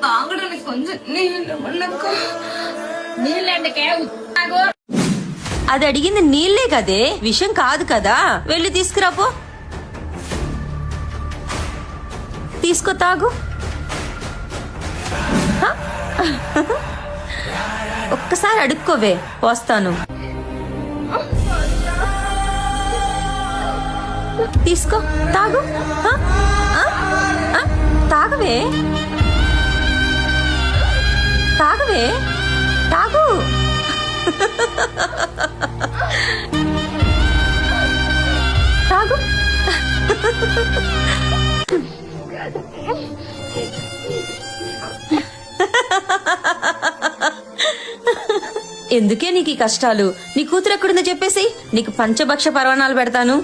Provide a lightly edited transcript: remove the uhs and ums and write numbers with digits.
తాగడానికి కొంచెం నీళ్ళంటే అది అడిగింది నీళ్లే కదే, విషం కాదు కదా. వెళ్ళి తీసుకురాపో. తీసుకో, తాగు. ఒక్కసారి అడుక్కోవే, పోస్తాను. తీసుకో, తాగు. తాగవే, తాగవే, తాగు. తాగు. ఎందుకే నీకు ఈ కష్టాలు? నీ కూతురు ఎక్కడుందో చెప్పేసి నీకు పంచభక్ష పరవాణాలు పెడతాను.